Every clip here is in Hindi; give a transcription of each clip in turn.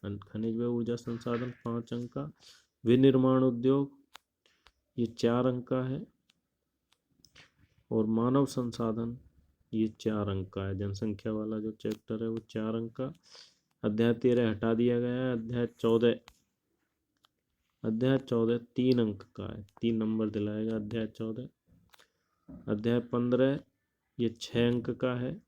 खनिज व ऊर्जा संसाधन 5 अंक का, विनिर्माण उद्योग ये 4 अंक का है, और मानव संसाधन ये 4 अंक का है। जनसंख्या वाला जो चैप्टर है वो 4 अंक का। अध्याय 13 हटा दिया गया है। अध्याय 14 3 अंक का है, 3 नंबर दिलाएगा अध्याय 14। अध्याय 15 ये 6 अंक का है।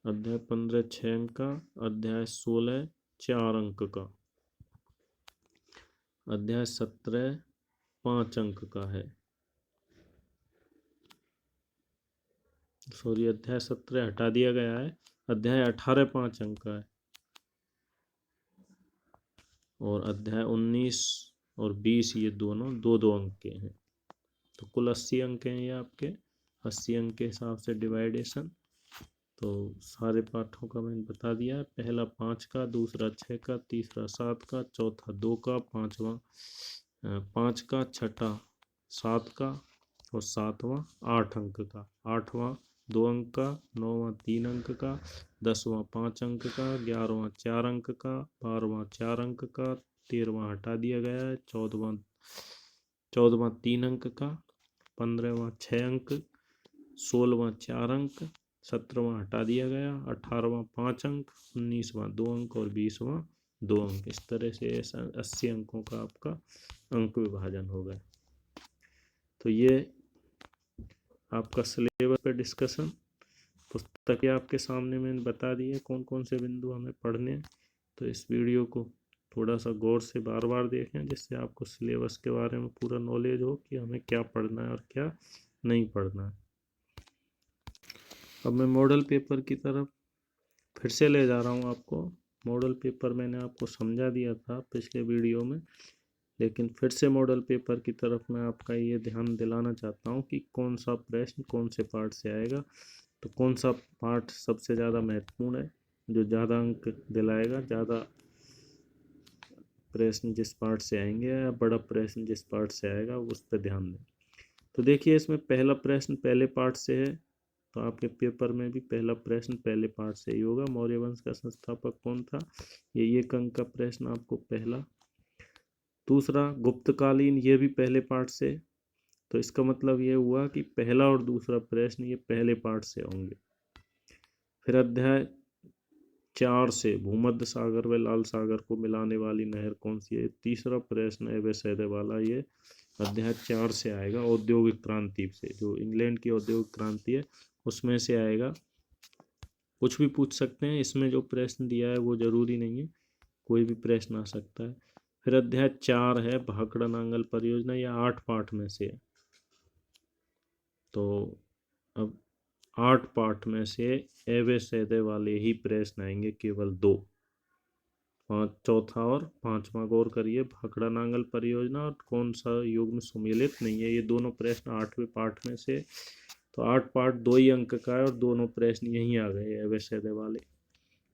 अध्याय 15 6 अंक का। अध्याय 16 4 अंक का। अध्याय 17 5 अंक का है। सॉरी, अध्याय 17 हटा दिया गया है। अध्याय 18 5 अंक का है, और अध्याय 19 और 20 ये दोनों 2-2 अंक के हैं। तो कुल 80 अंक हैं ये आपके। 80 अंक के हिसाब से डिवाइडेशन। तो सारे पाठों का मैंने बता दिया है। पहला 5 का, दूसरा 6 का, तीसरा 7 का, चौथा 2 का, पांचवा 5 का, छठा 7 का, और सातवां 8 अंक का, आठवां 2 अंक का, 9वां 3 अंक का, 10वां 5 अंक का, 11वां 4 अंक का, 12वां 4 अंक का, 13वां हटा दिया गया है, 14वां 3 अंक का, 15वां 6 अंक, 16वां 4 अंक, 17वां हटा दिया गया, 18वां 5 अंक, 19वां 2 अंक, और 20वां 2 अंक। इस तरह से 80 अंकों का आपका अंक विभाजन होगा। तो ये आपका सिलेबस पे डिस्कशन। पुस्तक आपके सामने मैंने बता दी है कौन कौन से बिंदु हमें पढ़ने हैं। तो इस वीडियो को थोड़ा सा गौर से बार बार देखें, जिससे आपको सिलेबस के बारे में पूरा नॉलेज हो कि हमें क्या पढ़ना है और क्या नहीं पढ़ना है। अब मैं मॉडल पेपर की तरफ फिर से ले जा रहा हूँ आपको। मॉडल पेपर मैंने आपको समझा दिया था पिछले वीडियो में, लेकिन फिर से मॉडल पेपर की तरफ मैं आपका ये ध्यान दिलाना चाहता हूँ कि कौन सा प्रश्न कौन से पार्ट से आएगा। तो कौन सा पार्ट सबसे ज़्यादा महत्वपूर्ण है, जो ज़्यादा अंक दिलाएगा, ज़्यादा प्रश्न जिस पार्ट से आएंगे या बड़ा प्रश्न जिस पार्ट से आएगा उस पर ध्यान दें। तो देखिए, इसमें पहला प्रश्न पहले पार्ट से है, तो आपके पेपर में भी पहला प्रश्न पहले पार्ट से ही होगा। मौर्य वंश का संस्थापक कौन था, ये 1 अंक का प्रश्न आपको पहला। दूसरा, गुप्तकालीन, ये भी पहले पार्ट से। तो इसका मतलब ये हुआ कि पहला और दूसरा प्रश्न ये पहले पार्ट से होंगे। फिर अध्याय 4 से, भूमध्य सागर व लाल सागर को मिलाने वाली नहर कौन सी है, तीसरा प्रश्न है वैसे वाला, ये अध्याय 4 से आएगा। औद्योगिक क्रांति से, जो इंग्लैंड की औद्योगिक क्रांति है उसमें से आएगा। कुछ भी पूछ सकते हैं, इसमें जो प्रश्न दिया है वो जरूरी नहीं है, कोई भी प्रश्न आ सकता है। फिर अध्याय 4 है भाखड़ा नांगल परियोजना, या 8 पाठ में से है। तो अब 8 पाठ में से एवे सैदे वाले ही प्रश्न आएंगे, केवल 2। चौथा और 5वां गौर करिए, भाखड़ा नांगल परियोजना और कौन सा युग में सुमेलित नहीं है, ये दोनों प्रश्न 8वें पाठ में से। तो 8 पाठ 2 ही अंक का है, और दोनों प्रश्न यहीं आ गए एवे सैदे वाले।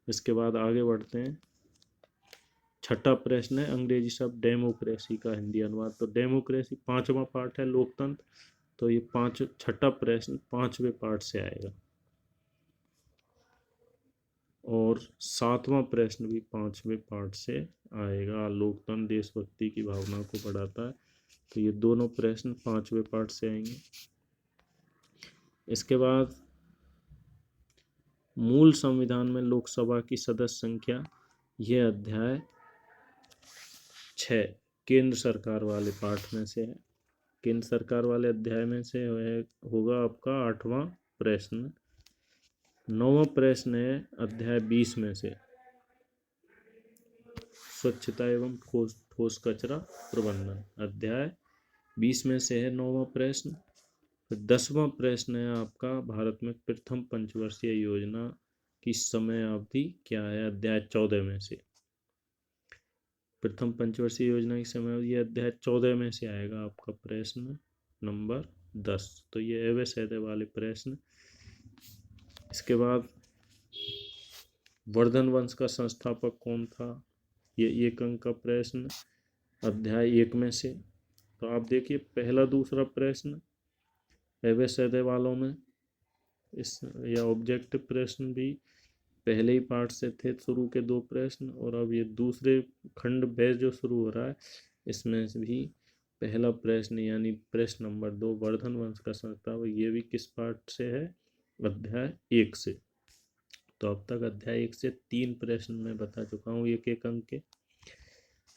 इसके बाद आगे बढ़ते हैं। छठा प्रश्न है अंग्रेजी शब्द डेमोक्रेसी का हिंदी अनुवाद। तो डेमोक्रेसी 5वां पार्ट है, लोकतंत्र। तो ये छठा प्रश्न 5वें पार्ट से आएगा। और 7वां प्रश्न भी 5वें पार्ट से आएगा। लोकतंत्र देशभक्ति की भावना को बढ़ाता है। तो ये दोनों प्रश्न 5वें पार्ट से आएंगे। इसके बाद मूल संविधान में लोकसभा की सदस्य संख्या, यह अध्याय 6 केंद्र सरकार वाले पाठ में से है। केंद्र सरकार वाले अध्याय में से होगा आपका 8वां प्रश्न। 9वां प्रश्न है अध्याय 20 में से, स्वच्छता एवं ठोस कचरा प्रबंधन। अध्याय 20 में से है 9वां प्रश्न। फिर 10वां प्रश्न है आपका भारत में प्रथम पंचवर्षीय योजना की समय अवधि क्या है, अध्याय 14 में से। प्रथम पंचवर्षीय योजना की समय अवधि अध्याय 14 में से आएगा आपका प्रश्न नंबर 10। तो ये एवे सैदे वाले प्रश्न। इसके बाद वर्धन वंश का संस्थापक कौन था, ये 1 अंक का प्रश्न अध्याय 1 में से। तो आप देखिए, पहला दूसरा प्रश्न एवे सैदे वालों में इस या ऑब्जेक्टिव प्रश्न भी पहले ही पार्ट से थे शुरू के 2 प्रश्न, और अब ये दूसरे खंड बैच जो शुरू हो रहा है इसमें से भी पहला प्रश्न यानी प्रश्न नंबर 2 वर्धन वंश का संस्थापक, ये भी किस पार्ट से है? अध्याय 1 से। तो अब तक अध्याय 1 से 3 प्रश्न मैं बता चुका हूँ 1-1 अंक के।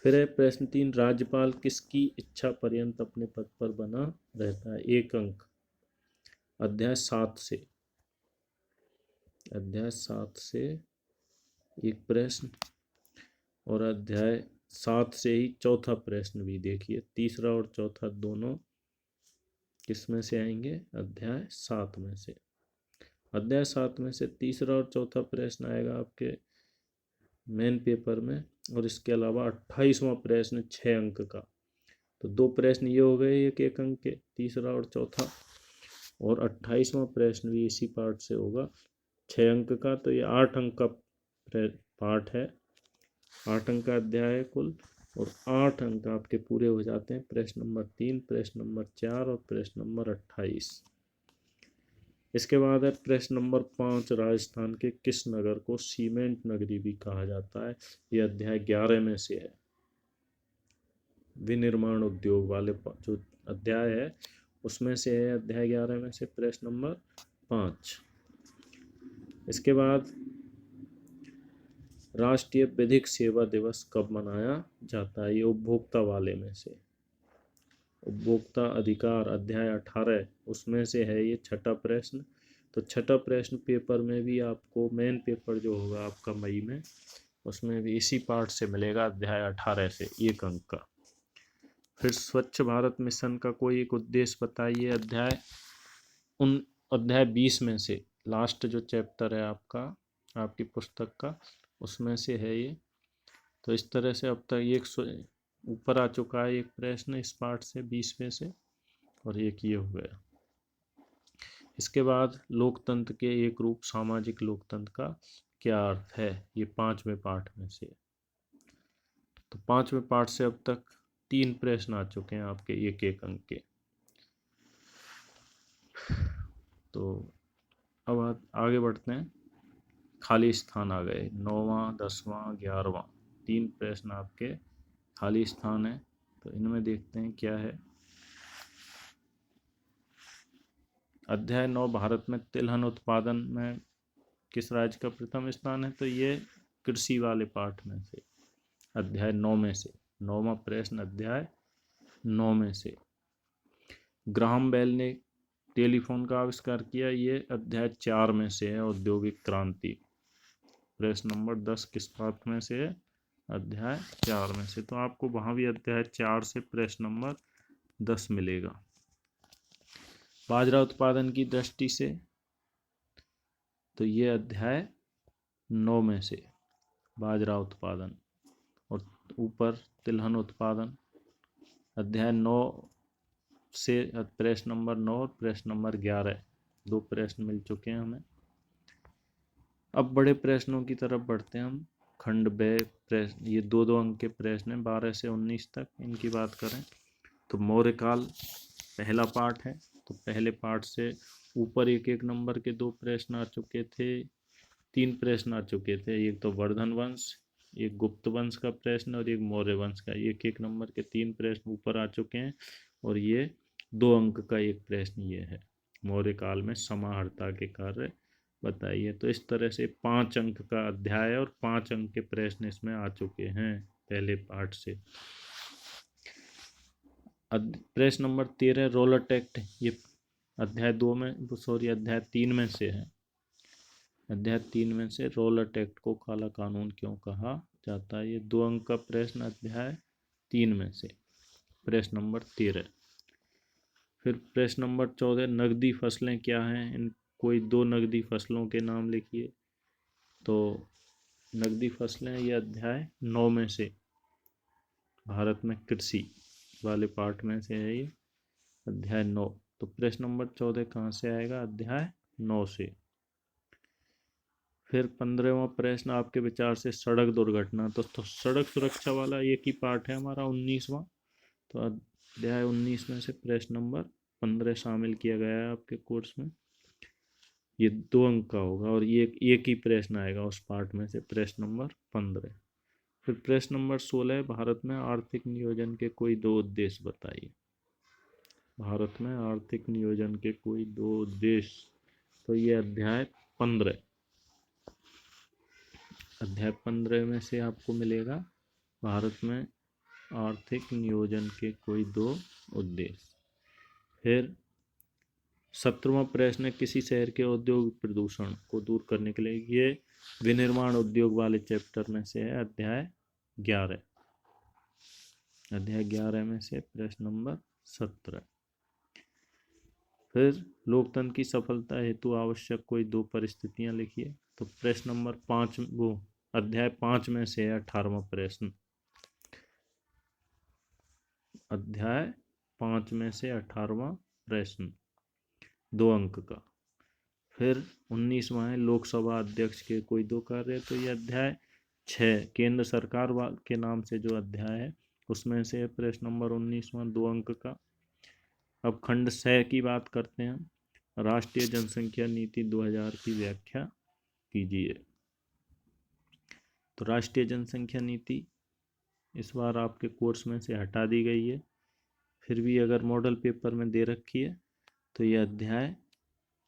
फिर है प्रश्न 3, राज्यपाल किसकी इच्छा पर्यंत अपने पद पर बना रहता है? 1 अंक, अध्याय 7 से। अध्याय 7 से एक प्रश्न, और अध्याय 7 से ही चौथा प्रश्न भी देखिए, तीसरा और चौथा दोनों किस में से आएंगे? अध्याय 7 में से। अध्याय 7 में से तीसरा और चौथा प्रश्न आएगा आपके मेन पेपर में, और इसके अलावा 28वां प्रश्न 6 अंक का। तो 2 प्रश्न ये हो गए 1-1 अंक के, तीसरा और चौथा, और 28वां प्रश्न भी इसी पार्ट से होगा 6 अंक का। तो ये 8 अंक का पार्ट है, 8 अंक का अध्याय है कुल, और 8 अंक आपके पूरे हो जाते हैं प्रश्न नंबर 3, प्रश्न नंबर 4 और प्रश्न नंबर 28। इसके बाद है प्रश्न नंबर 5, राजस्थान के किस नगर को सीमेंट नगरी भी कहा जाता है? ये अध्याय 11 में से है। विनिर्माण उद्योग वाले जो अध्याय है उसमें से है अध्याय 11 में से प्रश्न नंबर 5। इसके बाद राष्ट्रीय विधिक सेवा दिवस कब मनाया जाता है? ये उपभोक्ता वाले में से, उपभोक्ता अधिकार अध्याय 18 उसमें से है ये 6ठा प्रश्न। तो 6ठा प्रश्न पेपर में भी आपको, मेन पेपर जो होगा आपका मई में, उसमें भी इसी पार्ट से मिलेगा अध्याय 18 से 1 अंक का। फिर स्वच्छ भारत मिशन का कोई एक उद्देश्य बताइए, अध्याय 20 में से लास्ट जो चैप्टर है आपका, आपकी पुस्तक का, उसमें से है ये। तो इस तरह से अब तक एक ऊपर आ चुका है एक प्रश्न इस पार्ट से 20 में से, और एक ये हो गया। इसके बाद लोकतंत्र के एक रूप सामाजिक लोकतंत्र का क्या अर्थ है? ये 5वें पार्ट में से। तो 5वें पार्ट से अब तक 3 प्रश्न आ चुके हैं आपके 1-1 अंक के। तो अब आगे बढ़ते हैं। खाली स्थान आ गए, 9वां 10वां 11वां, 3 प्रश्न आपके खाली स्थान है। तो इनमें देखते हैं क्या है। अध्याय 9, भारत में तिलहन उत्पादन में किस राज्य का प्रथम स्थान है? तो ये कृषि वाले पार्ट में से, अध्याय 9 में से 9वां प्रश्न अध्याय 9 में से। ग्राहम बेल ने टेलीफोन का आविष्कार किया, ये अध्याय 4 में से है, औद्योगिक क्रांति। प्रश्न नंबर 10 किस पाठ में से है? अध्याय 4 में से। तो आपको वहाँ भी अध्याय 4 से प्रश्न नंबर 10 मिलेगा। बाजरा उत्पादन की दृष्टि से तो ये अध्याय 9 में से बाजरा उत्पादन, और ऊपर तिलहन उत्पादन अध्याय 9 से प्रश्न नंबर 9 और प्रश्न नंबर 11, 2 प्रश्न मिल चुके हैं हमें। अब बड़े प्रश्नों की तरफ बढ़ते हैं हम। खंड ब प्रश्न, ये 2-2 अंक के प्रश्न हैं 12 से 19 तक। इनकी बात करें तो मौर्यकाल पहला पार्ट है। तो पहले पार्ट से ऊपर 1-1 नंबर के 2 प्रश्न आ चुके थे, 3 प्रश्न आ चुके थे। एक तो वर्धन वंश, एक गुप्त वंश का प्रश्न, और एक मौर्य वंश का। 1-1 नंबर के 3 प्रश्न ऊपर आ चुके हैं, और ये 2 अंक का एक प्रश्न ये है, मौर्य काल में समाहर्ता के कार्य बताइए। तो इस तरह से 5 अंक का अध्याय और 5 अंक के प्रश्न इसमें आ चुके हैं पहले पार्ट से। प्रश्न नंबर 13 रोलट एक्ट, ये अध्याय 2 में, सॉरी अध्याय 3 में से है। अध्याय 3 में से रोलट एक्ट को काला कानून क्यों कहा जाता है? ये 2 अंक का प्रश्न अध्याय 3 में से, प्रश्न नंबर 13। फिर प्रश्न नंबर 14 नकदी फसलें क्या हैं? इन कोई 2 नकदी फसलों के नाम लिखिए। तो नकदी फसलें ये अध्याय 9 में से, भारत में कृषि वाले पार्ट में से है ये अध्याय 9। तो प्रश्न नंबर 14 कहाँ से आएगा? अध्याय 9 से। फिर 15वां प्रश्न आपके विचार से सड़क दुर्घटना, तो सड़क सुरक्षा वाला एक ही पार्ट है हमारा 19वां। तो अध्याय 19 में से प्रश्न नंबर 15 शामिल किया गया है आपके कोर्स में। ये 2 अंक का होगा और ये एक ही प्रश्न आएगा उस पार्ट में से, प्रश्न नंबर 15। फिर प्रश्न नंबर 16, भारत में आर्थिक नियोजन के कोई 2 उद्देश्य बताइए। भारत में आर्थिक नियोजन के कोई 2 उद्देश्य, तो ये अध्याय 15, अध्याय 15 में से आपको मिलेगा भारत में आर्थिक नियोजन के कोई 2 उद्देश्य। फिर 17वां प्रश्न है, किसी शहर के औद्योगिक प्रदूषण को दूर करने के लिए, ये विनिर्माण उद्योग वाले चैप्टर में से है, अध्याय 11, अध्याय 11 में से प्रश्न नंबर 17। फिर लोकतंत्र की सफलता हेतु आवश्यक कोई 2 परिस्थितियां लिखिए, तो प्रश्न नंबर 5, वो अध्याय 5 में से है 18वां प्रश्न, अध्याय 5 में से 18वां प्रश्न, 2 अंक का। फिर 19वां है, लोकसभा अध्यक्ष के कोई 2 कार्य, तो ये अध्याय 6 केंद्र सरकार के नाम से जो अध्याय है उसमें से प्रश्न नंबर 19वां, 2 अंक का। अब खंड 6 की बात करते हैं, राष्ट्रीय जनसंख्या नीति 2000 की व्याख्या कीजिए। तो राष्ट्रीय जनसंख्या नीति इस बार आपके कोर्स में से हटा दी गई है, फिर भी अगर मॉडल पेपर में दे रखी है तो ये अध्याय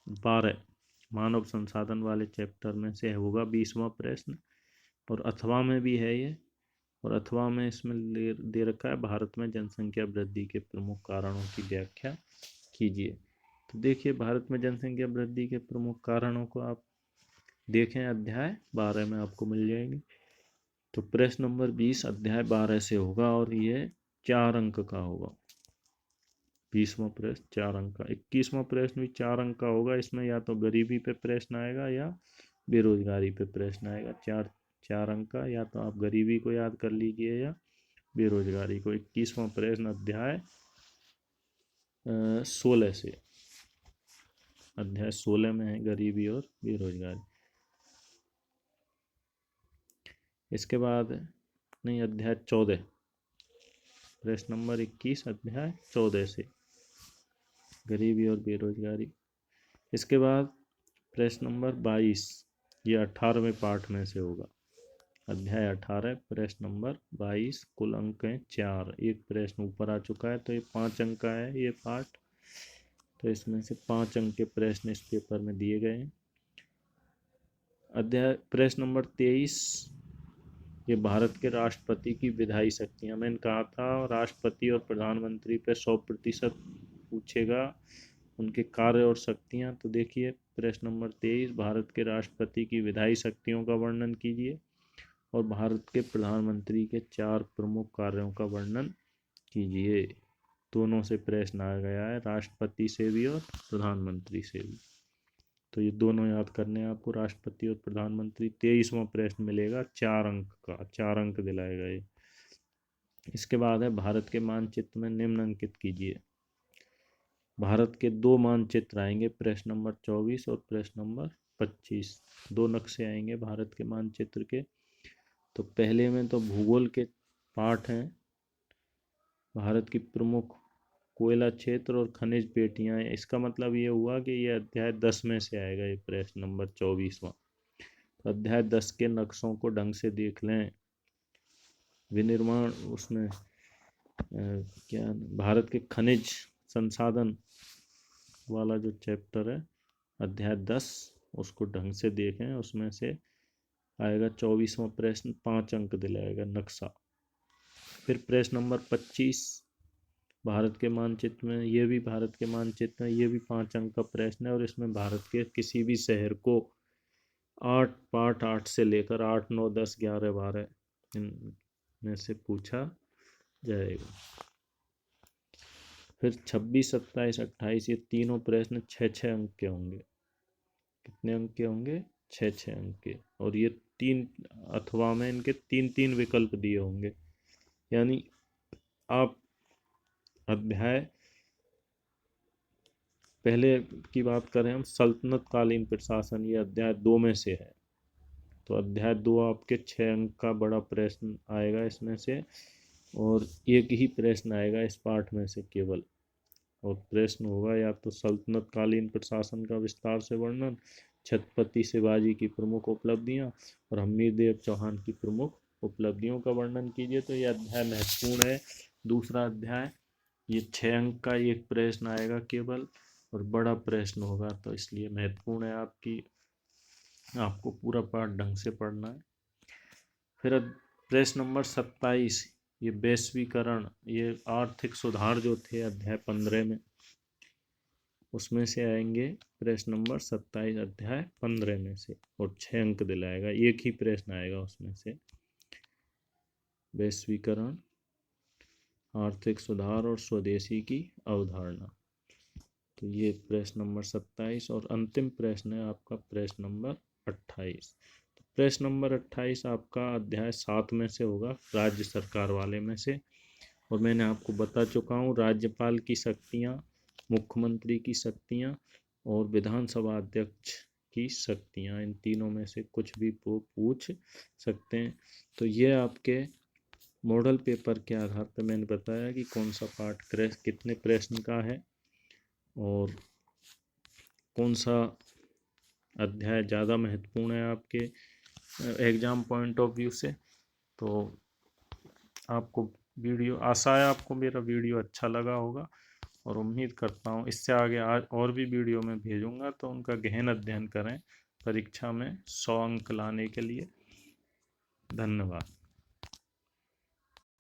12 मानव संसाधन वाले चैप्टर में से होगा 20वां प्रश्न, और अथवा में भी है ये, और अथवा में इसमें दे रखा है भारत में जनसंख्या वृद्धि के प्रमुख कारणों की व्याख्या कीजिए। तो देखिए भारत में जनसंख्या वृद्धि के प्रमुख कारणों को आप देखें, अध्याय 12 में आपको मिल जाएंगे। तो प्रश्न नंबर 20 अध्याय 12 से होगा और ये 4 अंक का होगा। 20वां प्रश्न 4 अंक का। 21वां प्रश्न भी 4 अंक का होगा, इसमें या तो गरीबी पे प्रश्न आएगा या बेरोजगारी पे प्रश्न आएगा। 4 अंक का, या तो आप गरीबी को याद कर लीजिए या बेरोजगारी को। 21वां प्रश्न अध्याय 16 से, अध्याय 16 में है गरीबी और बेरोजगारी। इसके बाद नहीं, अध्याय 14, प्रश्न नंबर 21 अध्याय 14 से गरीबी और बेरोजगारी। इसके बाद प्रश्न नंबर 22, ये 18वें पार्ट में से होगा, अध्याय 18 प्रश्न नंबर 22। कुल अंक हैं 4, एक प्रश्न ऊपर आ चुका है तो ये 5 अंक का है ये पार्ट, तो इसमें से 5 अंक के प्रश्न इस पेपर में दिए गए हैं। अध्याय प्रश्न नंबर 23, ये भारत के राष्ट्रपति की विधायी शक्तियाँ, मैंने कहा था राष्ट्रपति और प्रधानमंत्री पे 100% पूछेगा उनके कार्य और शक्तियाँ। तो देखिए प्रश्न नंबर 23, भारत के राष्ट्रपति की विधायी शक्तियों का वर्णन कीजिए और भारत के प्रधानमंत्री के 4 प्रमुख कार्यों का वर्णन कीजिए। दोनों से प्रश्न आ गया है, राष्ट्रपति से भी और प्रधानमंत्री से भी, तो ये दोनों याद करने हैं आपको, राष्ट्रपति और प्रधानमंत्री। 23वां प्रश्न मिलेगा 4 अंक का, 4 अंक दिलाएगा ये। इसके बाद है भारत के मानचित्र में निम्नलिखित कीजिए। भारत के 2 मानचित्र आएंगे, प्रश्न नंबर 24 और प्रश्न नंबर 25, 2 नक्शे आएंगे भारत के मानचित्र के। तो पहले में तो भूगोल के पाठ हैं, भारत की प्रमुख कोयला क्षेत्र और खनिज पेटियां, इसका मतलब ये हुआ कि ये अध्याय 10 में से आएगा ये प्रश्न नंबर 24वां। तो अध्याय 10 के नक्शों को ढंग से देख लें। विनिर्माण उसमें क्या, भारत के खनिज संसाधन वाला जो चैप्टर है अध्याय 10, उसको ढंग से देखें, उसमें से आएगा 24वां प्रश्न, 5 अंक दिलाएगा नक्शा। फिर प्रश्न नंबर 25 भारत के मानचित्र में, ये भी भारत के मानचित्र में, ये भी 5 अंक का प्रश्न है और इसमें भारत के किसी भी शहर को 8 पार्ट 8 से लेकर 8, 9, 10, 11, 12 इनमें से पूछा जाएगा। फिर 26, 27, 28 ये तीनों प्रश्न 6-6 अंक के होंगे। कितने अंक के होंगे? 6-6 अंक के। और ये 3 अथवा में इनके 3-3 विकल्प दिए होंगे, यानी आप अध्याय पहले की बात करें हम, सल्तनत कालीन प्रशासन, ये अध्याय 2 में से है, तो अध्याय 2 आपके 6 अंक का बड़ा प्रश्न आएगा इसमें से, और एक ही प्रश्न आएगा इस पाठ में से केवल। और प्रश्न होगा या तो सल्तनत कालीन प्रशासन का विस्तार से वर्णन, छत्रपति शिवाजी की प्रमुख उपलब्धियां और हमीरदेव चौहान की प्रमुख उपलब्धियों का वर्णन कीजिए। तो यह अध्याय महत्वपूर्ण है। दूसरा अध्याय, ये 6 अंक का एक प्रश्न आएगा केवल और बड़ा प्रश्न होगा, तो इसलिए महत्वपूर्ण है आपको पूरा पाठ ढंग से पढ़ना है। फिर प्रश्न नंबर 27, ये वैश्वीकरण, ये आर्थिक सुधार जो थे अध्याय 15 में, उसमें से आएंगे प्रश्न नंबर 27 अध्याय 15 में से, और 6 अंक दिलाएगा, एक ही प्रश्न आएगा उसमें से। वैश्वीकरण, आर्थिक सुधार और स्वदेशी की अवधारणा। तो ये प्रश्न नंबर 27 और अंतिम प्रश्न है आपका प्रश्न नंबर 28। तो प्रश्न नंबर 28 आपका अध्याय 7 में से होगा, राज्य सरकार वाले में से। और मैंने आपको बता चुका हूँ राज्यपाल की शक्तियाँ, मुख्यमंत्री की शक्तियाँ और विधानसभा अध्यक्ष की शक्तियाँ, इन तीनों में से कुछ भी वो पूछ सकते हैं। तो ये आपके मॉडल पेपर के आधार पर मैंने बताया कि कौन सा पार्ट कितने प्रश्न का है और कौन सा अध्याय ज़्यादा महत्वपूर्ण है आपके एग्ज़ाम पॉइंट ऑफ व्यू से। तो आपको वीडियो, आशा है आपको मेरा वीडियो अच्छा लगा होगा, और उम्मीद करता हूँ इससे आगे आज और भी वीडियो में भेजूँगा, तो उनका गहन अध्ययन करें परीक्षा में 100 अंक लाने के लिए। धन्यवाद।